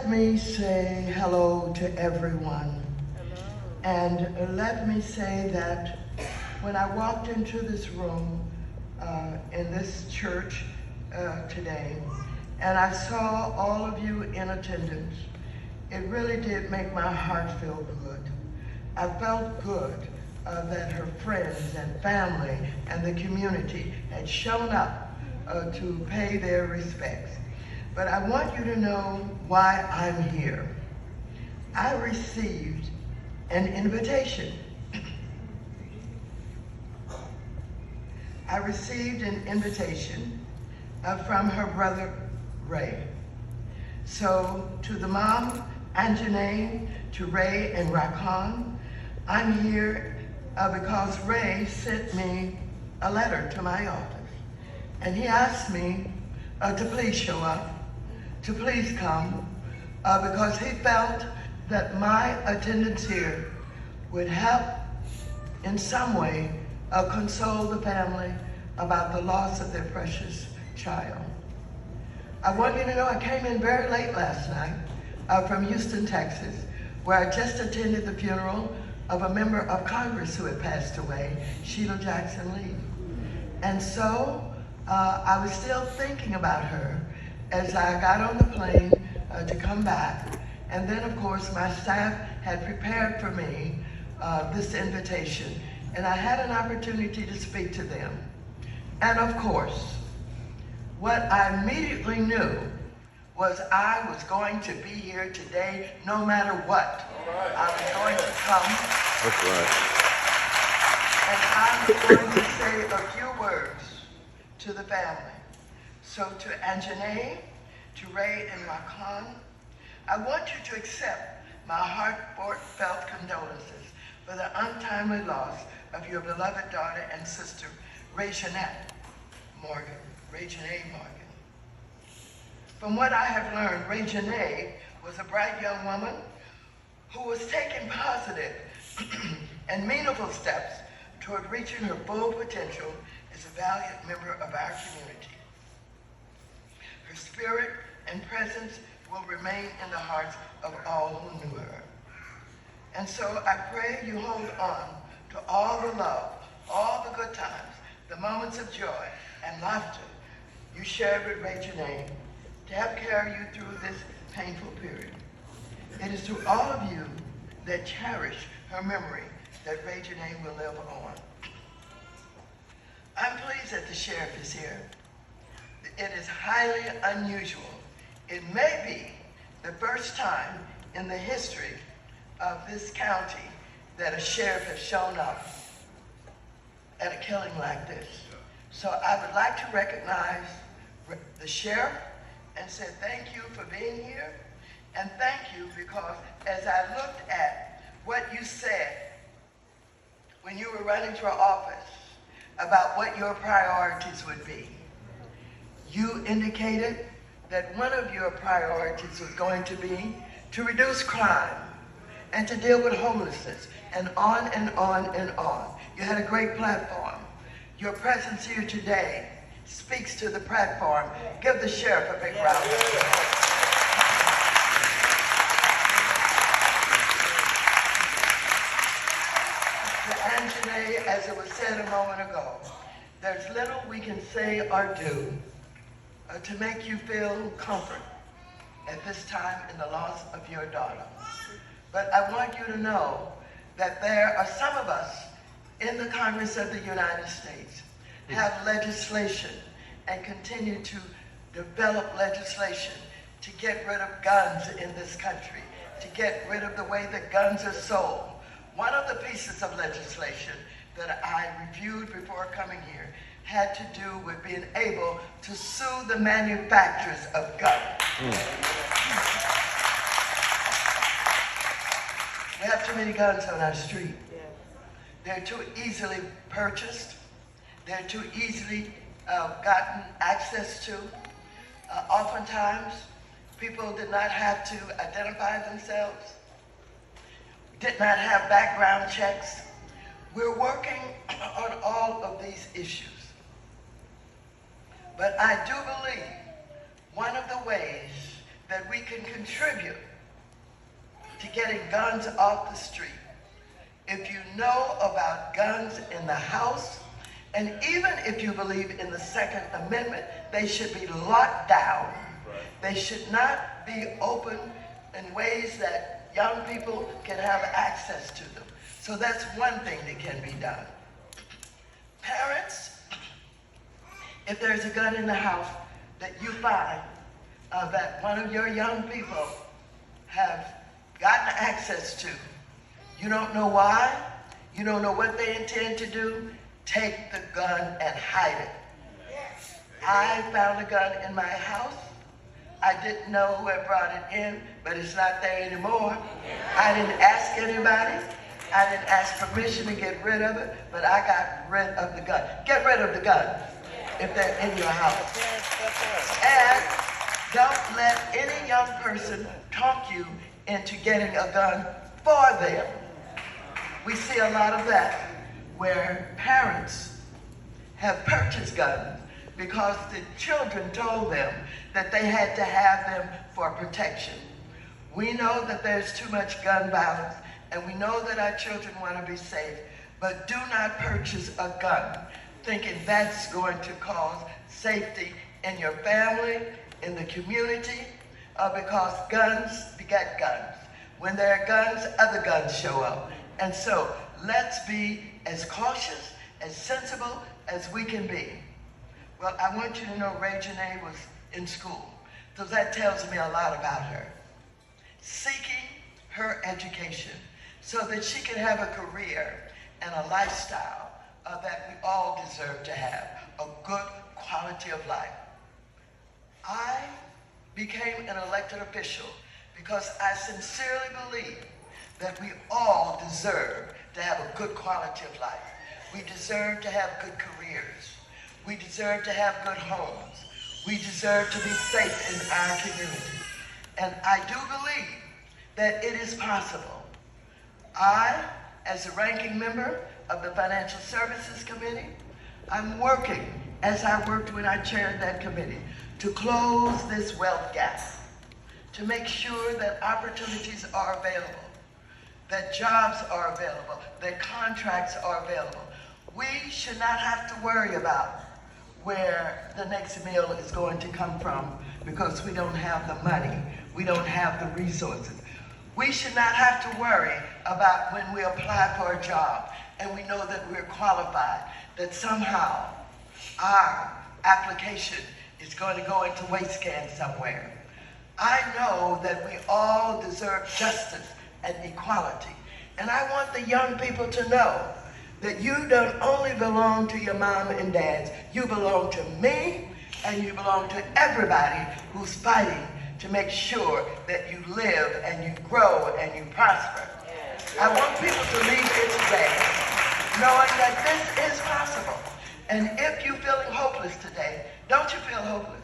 Let me say hello to everyone. Hello. And let me say that when I walked into this room in this church today, and I saw all of you in attendance, it really did make my heart feel good. I felt good that her friends and family and the community had shown up to pay their respects. But I want you to know why I'm here. I received an invitation. I received an invitation from her brother, Ray. So to the mom, Auntie, to Ray and Raejonette, I'm here because Ray sent me a letter to my office. And he asked me to please show up, to please come, because he felt that my attendance here would help in some way console the family about the loss of their precious child. I want you to know I came in very late last night from Houston, Texas, where I just attended the funeral of a member of Congress who had passed away, Sheila Jackson Lee. And so I was still thinking about her as I got on the plane to come back. And then, of course, my staff had prepared for me this invitation, and I had an opportunity to speak to them. And of course, what I immediately knew was I was going to be here today no matter what. Right. I was going to come. That's And right. I'm going to say a few words to the family. So to Auntie, to Ray and Raejonette, I want you to accept my heartfelt condolences for the untimely loss of your beloved daughter and sister, Raejonette Morgan. From what I have learned, Raejonette was a bright young woman who was taking positive and meaningful steps toward reaching her full potential as a valiant member of our community. Her spirit and presence will remain in the hearts of all who knew her. And so I pray you hold on to all the love, all the good times, the moments of joy and laughter you shared with Raejonette to help carry you through this painful period. It is to all of you that cherish her memory that Raejonette will live on. I'm pleased that the sheriff is here. It is highly unusual. It may be the first time in the history of this county that a sheriff has shown up at a killing like this. So I would like to recognize the sheriff and say thank you for being here, and thank you because as I looked at what you said when you were running for office about what your priorities would be, you indicated that one of your priorities was going to be to reduce crime and to deal with homelessness, and on and on and on. You had a great platform. Your presence here today speaks to the platform. Give the sheriff a big round of applause. To Auntie, as it was said a moment ago, there's little we can say or do to make you feel comfort at this time in the loss of your daughter. But I want you to know that there are some of us in the Congress of the United States have legislation and continue to develop legislation to get rid of guns in this country, to get rid of the way that guns are sold. One of the pieces of legislation that I reviewed before coming here had to do with being able to sue the manufacturers of guns. We have too many guns on our street. They're too easily purchased. They're too easily gotten access to. Oftentimes, people did not have to identify themselves, did not have background checks. We're working on all of these issues. But I do believe one of the ways that we can contribute to getting guns off the street. If you know about guns in the house, and even if you believe in the Second Amendment, they should be locked down. They should not be open in ways that young people can have access to them. So that's one thing that can be done. Parents, if there's a gun in the house that you find that one of your young people have gotten access to, you don't know why, you don't know what they intend to do, take the gun and hide it. I found a gun in my house. I didn't know who had brought it in, but it's not there anymore. I didn't ask anybody. I didn't ask permission to get rid of it, but I got rid of the gun. Get rid of the gun if they're in your house. And don't let any young person talk you into getting a gun for them. We see a lot of that where parents have purchased guns because the children told them that they had to have them for protection. We know that there's too much gun violence, and we know that our children want to be safe, but do not purchase a gun thinking that's going to cause safety in your family, in the community, because guns beget guns. When there are guns, other guns show up. And so let's be as cautious, as sensible as we can be. Well, I want you to know Raejonette was in school, so that tells me a lot about her. Seeking her education so that she can have a career and a lifestyle that we all deserve to have, a good quality of life. I became an elected official because I sincerely believe that we all deserve to have a good quality of life. We deserve to have good careers. We deserve to have good homes. We deserve to be safe in our community. And I do believe that it is possible. I, as a ranking member of the Financial Services Committee, I'm working, as I worked when I chaired that committee, to close this wealth gap, to make sure that opportunities are available, that jobs are available, that contracts are available. We should not have to worry about where the next meal is going to come from because we don't have the money, we don't have the resources. We should not have to worry about when we apply for a job and we know that we're qualified, that somehow our application is going to go into waste can somewhere. I know that we all deserve justice and equality. And I want the young people to know that you don't only belong to your mom and dads, you belong to me and you belong to everybody who's fighting to make sure that you live and you grow and you prosper. I want people to leave here today knowing that this is possible. And if you're feeling hopeless today, don't you feel hopeless?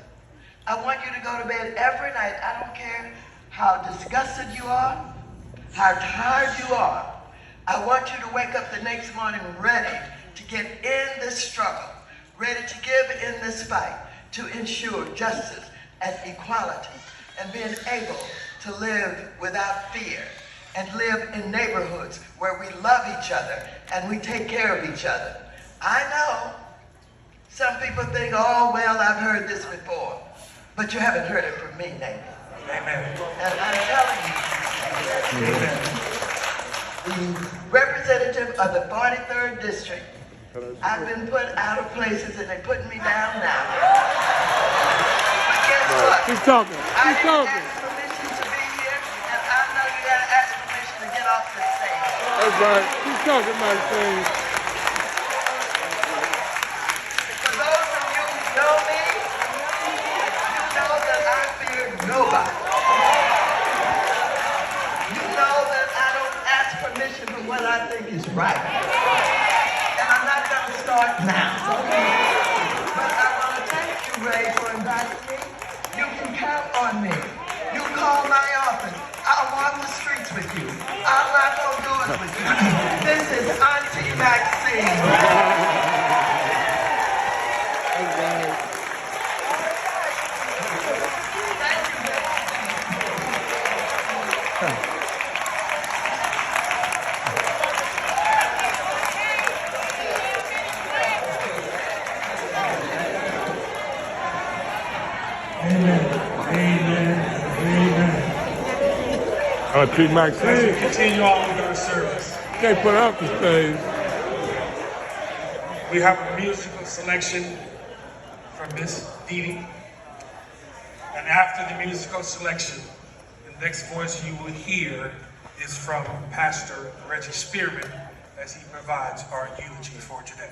I want you to go to bed every night. I don't care how disgusted you are, how tired you are. I want you to wake up the next morning ready to get in this struggle, ready to give in this fight to ensure justice and equality and being able to live without fear and live in neighborhoods where we love each other and we take care of each other. I know some people think, oh, well, I've heard this before, but you haven't heard it from me, Nate. Amen. And I'm telling you, the representative of the 43rd District, I've been put out of places and they're putting me down now. But guess what? He's talking. I didn't ask permission to be here, and I know you gotta ask permission to get off this stage. That's right. He's talking about things. For those of you who know me, you know that I fear nobody. You know that I don't ask permission for what I think is right. And I'm not gonna start now. But I wanna thank you, Ray, for inviting me. You can count on me. You call my office. I'll walk the streets with you. I'll knock on doors with you. This is Auntie Maxine. Auntie As we Maxine. continue on with our service, Can't put her up the stage. we have a musical selection from Miss Dee Dee. And after the musical selection, the next voice you will hear is from Pastor Reggie Spearman as he provides our eulogy for today.